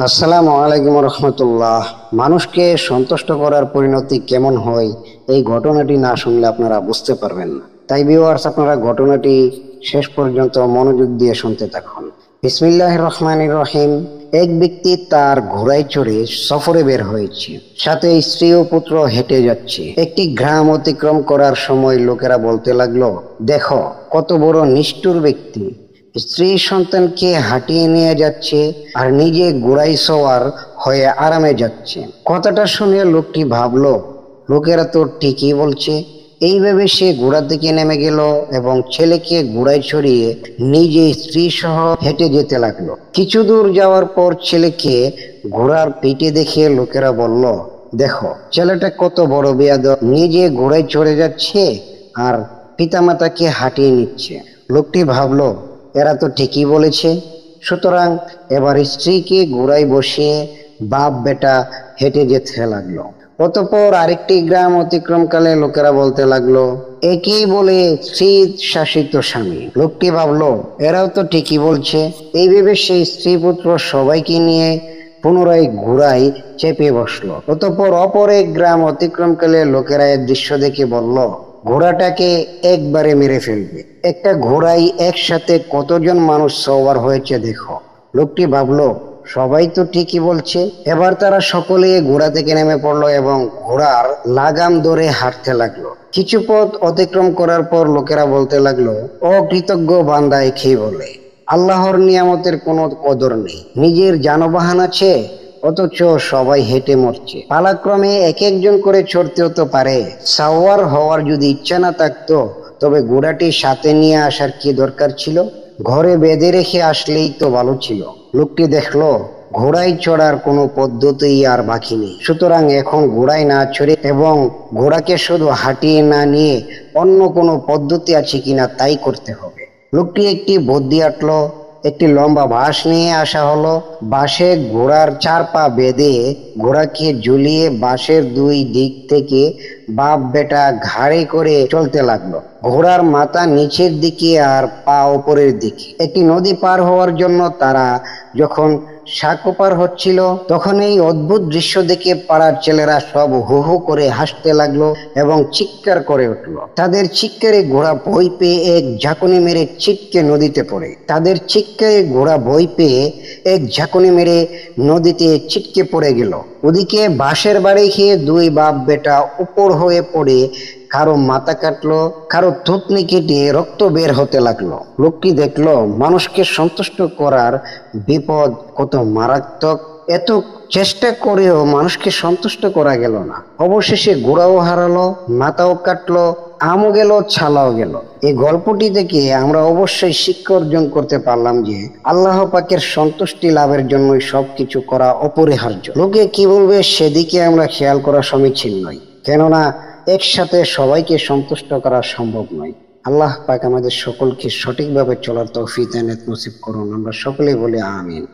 আসসালামু আলাইকুম রহমতুল্লাহ। মানুষকে সন্তুষ্ট করার পরিণতি কেমন হয় এই ঘটনাটি না শুনলে আপনারা বুঝতে পারবেন না। তাই ভিউয়ার্স, আপনারা ঘটনাটি শেষ পর্যন্ত মনোযোগ দিয়ে শুনতে থাকুন। বিসমিল্লাহির রহমানির রহিম। এক ব্যক্তি তার ঘোড়ায় চড়ে সফরে বের হয়েছে, সাথে স্ত্রী ও পুত্র হেঁটে যাচ্ছে। একটি গ্রাম অতিক্রম করার সময় লোকেরা বলতে লাগলো, দেখো কত বড় নিষ্ঠুর ব্যক্তি, স্ত্রী সন্তানকে হাঁটিয়ে নিয়ে যাচ্ছে আর নিজে ঘোড়ায় সওয়ার হয়ে আরামে যাচ্ছে। কথাটা শুনে লোকটি ভাবলো, লোকেরা তো ঠিকই বলছে। এই ভেবে সে ঘোড়া থেকে নেমে গেল এবং ছেলেকে ঘোড়ায় চড়িয়ে নিজে স্ত্রী সহ হেঁটে যেতে লাগলো। কিছু দূর যাওয়ার পর ছেলেকে ঘোড়ার পিঠে দেখে লোকেরা বলল, দেখো ছেলেটা কত বড় বেয়াদব, নিজে ঘোড়ায় চড়ে যাচ্ছে আর পিতামাতাকে হাঁটিয়ে নিচ্ছে। লোকটি ভাবলো, এরা তো ঠিকই বলেছে। সুতরাং এবার স্ত্রীকে ঘোড়ায় বসিয়ে বাপ বেটা হেঁটে যেতে লাগলো। অতঃপর আরেকটি গ্রাম অতিক্রমকালে লোকেরা বলতে লাগলো, একেই বলে স্ত্রী শাসিত স্বামী। লোকটি ভাবলো, এরাও তো ঠিকই বলছে। এই ভেবে সেই স্ত্রী পুত্র সবাইকে নিয়ে পুনরায় ঘোড়ায় চেপে বসলো। অতঃপর অপর এক গ্রাম অতিক্রমকালে লোকেরা এর দৃশ্য দেখে বলল, ঘোড়াটাকে একবারে মেরে ফেলবে। একটা ঘোড়ায় একসাথে কতজন মানুষ সওয়ার হয়েছে দেখো। লোকটি ভাবলো, সবাই তো ঠিকই বলছে। এবার তারা সকলে ঘোড়া থেকে নেমে পড়লো এবং ঘোড়ার লাগাম ধরে হাঁটতে লাগলো। কিছু পথ অতিক্রম করার পর লোকেরা বলতে লাগলো, অকৃতজ্ঞ বান্দা একেই বলে, আল্লাহর নিয়ামতের কোনো কদর নেই। নিজের যানবাহন আছে অথচ সবাই হেঁটে মরছে। পালাক্রমে এক একজন করে চড়তে হতে পারে। সাওয়ার হওয়ার যদি ইচ্ছা না থাকতো তবে ঘোড়াটি সাথে নিয়ে আসার কি দরকার ছিল? ঘরে বেঁধে রেখে আসলেই তো ভালো ছিল। লোকটি দেখলো ঘোড়ায় চড়ার কোনো পদ্ধতি আর বাকি নেই। সুতরাং এখন ঘোড়ায় না চড়ে এবং ঘোড়াকে শুধু হাঁটিয়ে না নিয়ে অন্য কোনো পদ্ধতি আছে কিনা তাই করতে হবে। লোকটি একটি বুদ্ধি আটলো। একটি লম্বা বাঁশ নিয়ে আসা হলো। বাঁশে ঘোড়ার 4 পা বেঁধে ঘোড়াকে ঝুলিয়ে বাঁশের দুই দিক থেকে বাপ বেটা ঘাড়ে করে চলতে লাগলো। ঘোড়ার মাথা নিচের দিকে আর পা উপরের দিকে। একটি নদী পার হওয়ার জন্য তারা যখন সাঁকো পার হচ্ছিল তখন এই অদ্ভুত দৃশ্য দেখে পাড়ার ছেলেরা সব হু হু করে হাসতে লাগলো এবং চিৎকার করে উঠলো। তাদের চিৎকারে ঘোড়া ভয় পেয়ে এক ঝাঁকুনি মেরে ছিটকে নদীতে পড়ে। নদীতে ছিটকে পড়ে গেল। ওদিকে বাঁশের বাড়ি খেয়ে দুই বাপ বেটা উপর হয়ে পড়ে কারো মাথা কাটলো, কারো থুতনি কেটে রক্ত বের হতে লাগলো। লোকটি দেখলো মানুষকে সন্তুষ্ট করার বিপদ কত মারাত্মক। এত চেষ্টা করেও মানুষকে সন্তুষ্ট করা গেল না। অবশেষে ঘোড়াও হারালো, মাথাও কাটলো, আমও গেল, ছালাও গেল। এই গল্পটি থেকে আমরা অবশ্যই শিক্ষা অর্জন করতে পারলাম যে আল্লাহ পাকের সন্তুষ্টি লাভের জন্যই সবকিছু করা অপরিহার্য। লোকে কি বলবে সেদিকে আমরা খেয়াল করা সমীচীন নয়, কেননা একসাথে সবাইকে সন্তুষ্ট করা সম্ভব নয়। আল্লাহ পাক আমাদের সকলকে সঠিকভাবে চলার তৌফিক নসিব করুন। আমরা সকলেই বলি আমিন।